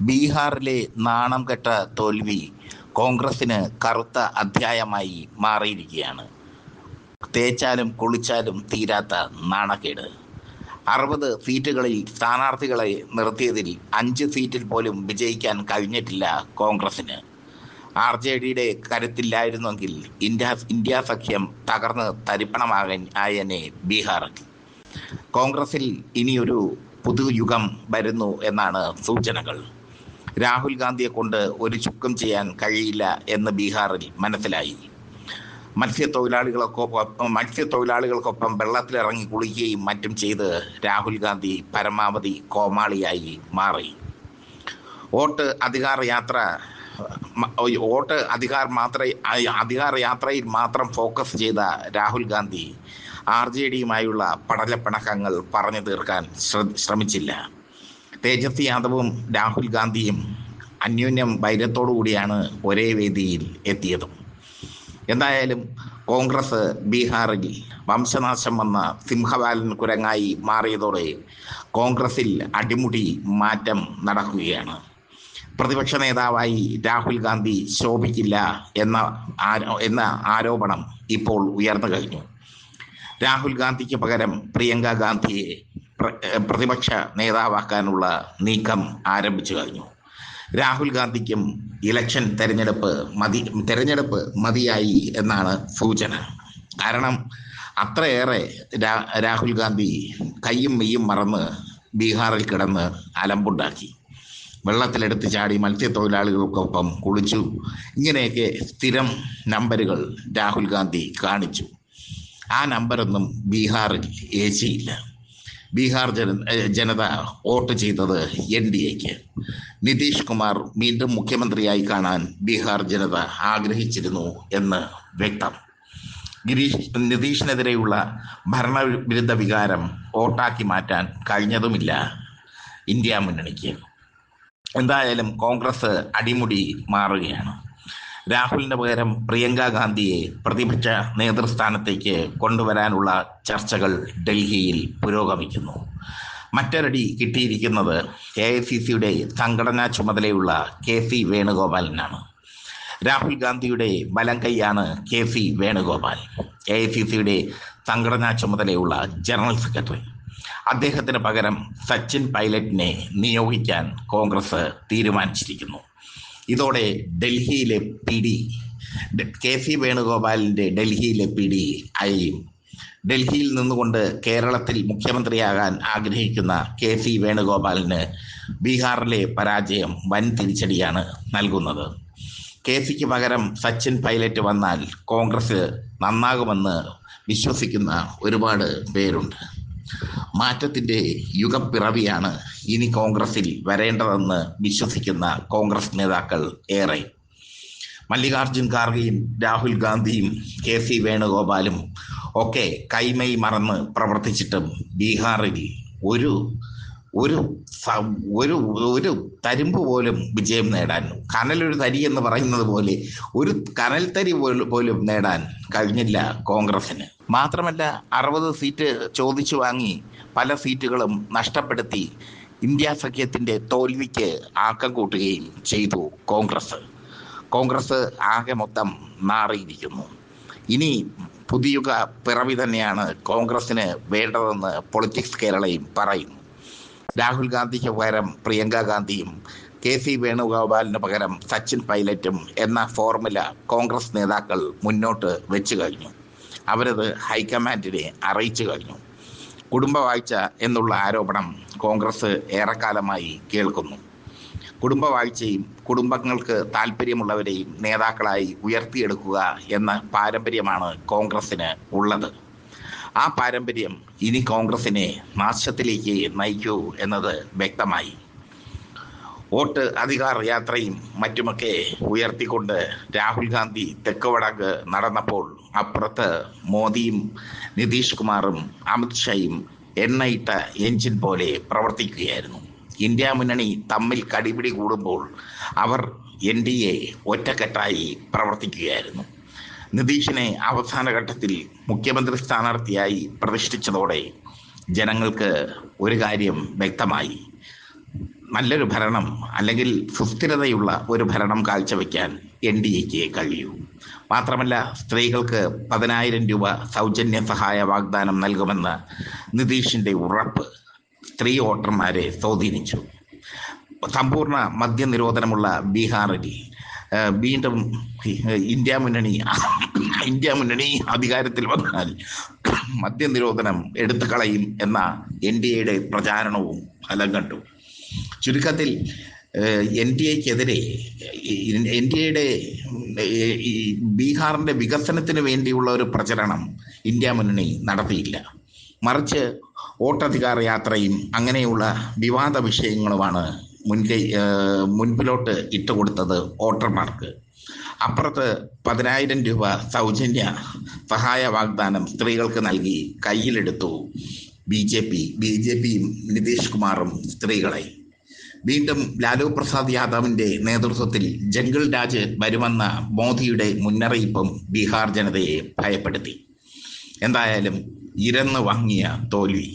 ബീഹാറിലെ നാണം കെട്ട തോൽവി കോൺഗ്രസിന് കറുത്ത അധ്യായമായി മാറിയിരിക്കുകയാണ്. തേച്ചാലും കുളിച്ചാലും തീരാത്ത നാണക്കേട്. 60 സീറ്റുകളിൽ സ്ഥാനാർത്ഥികളെ നിർത്തിയതിൽ 5 സീറ്റിൽ പോലും വിജയിക്കാൻ കഴിഞ്ഞിട്ടില്ല കോൺഗ്രസിന്. RJDയുടെ കരുത്തില്ലായിരുന്നെങ്കിൽ ഇന്ത്യ സഖ്യം തകർന്ന് തരിപ്പണമാകാൻ ആയനെ ബീഹാറിൽ. കോൺഗ്രസിൽ ഇനിയൊരു പുതുയുഗം വരുന്നു എന്നാണ് സൂചനകൾ. രാഹുൽ ഗാന്ധിയെ കൊണ്ട് ഒരു ചുക്കും ചെയ്യാൻ കഴിയില്ല എന്ന് ബീഹാറിൽ മനസ്സിലായി. മത്സ്യത്തൊഴിലാളികൾക്കൊപ്പം വെള്ളത്തിലിറങ്ങി കുളിക്കുകയും മറ്റും ചെയ്ത് രാഹുൽ ഗാന്ധി പരമാവധി കോമാളിയായി മാറി. വോട്ട് അധികാർ യാത്രയിൽ മാത്രം ഫോക്കസ് ചെയ്ത രാഹുൽ ഗാന്ധി RJDയുമായുള്ള പടലപ്പിണക്കങ്ങൾ പറഞ്ഞു തീർക്കാൻ ശ്രമിച്ചില്ല. തേജസ്വി യാദവും രാഹുൽ ഗാന്ധിയും അന്യോന്യം വൈരത്തോടു കൂടിയാണ് ഒരേ വേദിയിൽ എത്തിയതും. എന്തായാലും കോൺഗ്രസ് ബീഹാറിൽ വംശനാശം വന്ന സിംഹവാലൻ കുരങ്ങായി മാറിയതോടെ കോൺഗ്രസിൽ അടിമുടി മാറ്റം നടക്കുകയാണ്. പ്രതിപക്ഷ നേതാവായി രാഹുൽ ഗാന്ധി ശോഭിക്കില്ല എന്ന ആരോപണം ഇപ്പോൾ ഉയർന്നു കഴിഞ്ഞു. രാഹുൽ ഗാന്ധിക്ക് പകരം പ്രിയങ്ക ഗാന്ധിയെ പ്രതിപക്ഷ നേതാവാക്കാനുള്ള നീക്കം ആരംഭിച്ചു കഴിഞ്ഞു. രാഹുൽ ഗാന്ധിക്കും ഇലക്ഷൻ തെരഞ്ഞെടുപ്പ് മതിയായി എന്നാണ് സൂചന. കാരണം അത്രയേറെ രാഹുൽ ഗാന്ധി കയ്യും മെയ്യും മറന്ന് ബീഹാറിൽ കിടന്ന് അലമ്പുണ്ടാക്കി. വെള്ളത്തിലെടുത്ത് ചാടി മത്സ്യത്തൊഴിലാളികൾക്കൊപ്പം കുളിച്ചു. ഇങ്ങനെയൊക്കെ സ്ഥിരം നമ്പറുകൾ രാഹുൽ ഗാന്ധി കാണിച്ചു. ആ നമ്പറൊന്നും ബീഹാറിൽ ഏച്ചിയില്ല. ബീഹാർ ജനത വോട്ട് ചെയ്തത് NDAക്ക്. നിതീഷ് കുമാർ വീണ്ടും മുഖ്യമന്ത്രിയായി കാണാൻ ബീഹാർ ജനത ആഗ്രഹിച്ചിരുന്നു എന്ന് വ്യക്തം. നിതീഷിനെതിരെയുള്ള ഭരണവിരുദ്ധ വികാരം വോട്ടാക്കി മാറ്റാൻ കഴിഞ്ഞതുമില്ല ഇന്ത്യ മുന്നണിക്ക്. എന്തായാലും കോൺഗ്രസ് അടിമുടി മാറുകയാണ്. രാഹുലിന് പകരം പ്രിയങ്ക ഗാന്ധിയെ പ്രതിപക്ഷ നേതൃസ്ഥാനത്തേക്ക് കൊണ്ടുവരാനുള്ള ചർച്ചകൾ ഡൽഹിയിൽ പുരോഗമിക്കുന്നു. മറ്റൊരടി കിട്ടിയിരിക്കുന്നത് AICCയുടെ സംഘടനാ ചുമതലയുള്ള KC വേണുഗോപാലിനാണ്. രാഹുൽ ഗാന്ധിയുടെ വലം കൈയാണ് KC വേണുഗോപാൽ, AICCയുടെ സംഘടനാ ചുമതലയുള്ള ജനറൽ സെക്രട്ടറി. അദ്ദേഹത്തിന് പകരം സച്ചിൻ പൈലറ്റിനെ നിയോഗിക്കാൻ കോൺഗ്രസ് തീരുമാനിച്ചിരിക്കുന്നു. ഇതോടെ ഡൽഹിയിലെ PD KC വേണുഗോപാലിൻ്റെ ഡൽഹിയിലെ PD അയയും. ഡൽഹിയിൽ നിന്നുകൊണ്ട് കേരളത്തിൽ മുഖ്യമന്ത്രിയാകാൻ ആഗ്രഹിക്കുന്ന KC വേണുഗോപാലിന് ബീഹാറിലെ പരാജയം വൻ തിരിച്ചടിയാണ് നൽകുന്നത്. KCക്ക് പകരം സച്ചിൻ പൈലറ്റ് വന്നാൽ കോൺഗ്രസ് നന്നാകുമെന്ന് വിശ്വസിക്കുന്ന ഒരുപാട് പേരുണ്ട്. മാറ്റത്തിൻ്റെ യുഗപ്പിറവിയാണ് ഇനി കോൺഗ്രസിൽ വരേണ്ടതെന്ന് വിശ്വസിക്കുന്ന കോൺഗ്രസ് നേതാക്കൾ ഏറെ. മല്ലികാർജുൻ ഖാർഗെയും രാഹുൽ ഗാന്ധിയും KC വേണുഗോപാലും ഒക്കെ കൈമൈ മറന്ന് പ്രവർത്തിച്ചിട്ടും ബീഹാറിൽ ഒരു ഒരു ഒരു തരിമ്പ് പോലും വിജയം നേടാൻ, കനലൊരു തരി എന്ന് പറയുന്നത് പോലെ ഒരു കനൽ തരി പോലും നേടാൻ കഴിഞ്ഞില്ല കോൺഗ്രസിന്. മാത്രമല്ല 60 സീറ്റ് ചോദിച്ചു വാങ്ങി പല സീറ്റുകളും നഷ്ടപ്പെടുത്തി ഇന്ത്യ സഖ്യത്തിൻ്റെ തോൽവിക്ക് ആക്കം കൂട്ടുകയും ചെയ്തു കോൺഗ്രസ് ആകെ മൊത്തം മാറിയിരിക്കുന്നു. ഇനി പുതിയുഗ പിറവി തന്നെയാണ് കോൺഗ്രസിന് വേണ്ടതെന്ന് പൊളിറ്റിക്സ് കേരളയും പറയുന്നു. രാഹുൽ ഗാന്ധിക്ക് പകരം പ്രിയങ്ക ഗാന്ധിയും KC വേണുഗോപാലിന് പകരം സച്ചിൻ പൈലറ്റും എന്ന ഫോർമുല കോൺഗ്രസ് നേതാക്കൾ മുന്നോട്ട് വെച്ചു കഴിഞ്ഞു. അവരത് ഹൈക്കമാൻഡിനെ അറിയിച്ചു കഴിഞ്ഞു. കുടുംബവാഴ്ച എന്നുള്ള ആരോപണം കോൺഗ്രസ് ഏറെക്കാലമായി കേൾക്കുന്നു. കുടുംബവാഴ്ചയും കുടുംബങ്ങൾക്ക് താല്പര്യമുള്ളവരെയും നേതാക്കളായി ഉയർത്തിയെടുക്കുക എന്ന പാരമ്പര്യമാണ് കോൺഗ്രസിന് ഉള്ളത്. ആ പാരമ്പര്യം ഇനി കോൺഗ്രസിനെ നാശത്തിലേക്ക് നയിക്കൂ എന്നത് വ്യക്തമായി. വോട്ട് അധികാർ യാത്രയും മറ്റുമൊക്കെ ഉയർത്തിക്കൊണ്ട് രാഹുൽ ഗാന്ധി തെക്ക് വടക്ക് നടന്നപ്പോൾ അപ്പുറത്ത് മോദിയും നിതീഷ് കുമാറും അമിത്ഷായും എണ്ണയിട്ട എഞ്ചിൻ പോലെ പ്രവർത്തിക്കുകയായിരുന്നു. ഇന്ത്യ മുന്നണി തമ്മിൽ കടിപിടി കൂടുമ്പോൾ അവർ NDA ഒറ്റക്കെട്ടായി പ്രവർത്തിക്കുകയായിരുന്നു. നിതീഷിനെ അവസാന ഘട്ടത്തിൽ മുഖ്യമന്ത്രി സ്ഥാനാർത്ഥിയായി പ്രതിഷ്ഠിച്ചതോടെ ജനങ്ങൾക്ക് ഒരു കാര്യം വ്യക്തമായി: നല്ലൊരു ഭരണം അല്ലെങ്കിൽ സുസ്ഥിരതയുള്ള ഒരു ഭരണം കാഴ്ചവെക്കാൻ NDAക്ക് കഴിയൂ. മാത്രമല്ല, സ്ത്രീകൾക്ക് 10,000 രൂപ സൗജന്യ സഹായ വാഗ്ദാനം നൽകുമെന്ന നിതീഷിന്റെ ഉറപ്പ് സ്ത്രീ വോട്ടർമാരെ സ്വാധീനിച്ചു. സമ്പൂർണ്ണ മദ്യനിരോധനമുള്ള ബീഹാറിൽ വീണ്ടും ഇന്ത്യ മുന്നണി അധികാരത്തിൽ വന്നാൽ മദ്യനിരോധനം എടുത്തു കളയും എന്ന NDAയുടെ പ്രചാരണവും ഫലം കണ്ടു. ചുരുക്കത്തിൽ NDAക്കെതിരെ NDAയുടെ ഈ ബീഹാറിന്റെ വികസനത്തിന് വേണ്ടിയുള്ള ഒരു പ്രചരണം ഇന്ത്യ മുന്നണി നടത്തിയില്ല. മറിച്ച് വോട്ടധികാര യാത്രയും അങ്ങനെയുള്ള വിവാദ വിഷയങ്ങളുമാണ് മുൻപിലോട്ട് ഇട്ടുകൊടുത്തത് വോട്ടർമാർക്ക്. അപ്പുറത്ത് 10,000 രൂപ സൗജന്യ സഹായ വാഗ്ദാനം സ്ത്രീകൾക്ക് നൽകി കയ്യിലെടുത്തു BJPയും നിതീഷ് കുമാറും സ്ത്രീകളെ. വീണ്ടും ലാലു പ്രസാദ് യാദവിന്റെ നേതൃത്വത്തിൽ ജംഗിൾ രാജ് വരുമെന്ന മോദിയുടെ മുന്നറിയിപ്പും ബീഹാർ ജനതയെ ഭയപ്പെടുത്തി. എന്തായാലും ഇരന്ന് വാങ്ങിയ തോൽവി.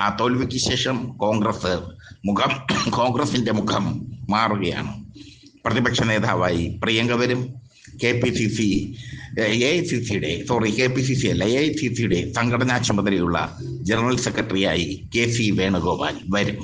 ആ തോൽവിക്ക് ശേഷം കോൺഗ്രസിന്റെ മുഖം മാറുകയാണ്. പ്രതിപക്ഷ നേതാവായി പ്രിയങ്ക വരും. AICCയുടെ സംഘടനാ ചുമതലയുള്ള ജനറൽ സെക്രട്ടറിയായി KC വേണുഗോപാൽ വരും.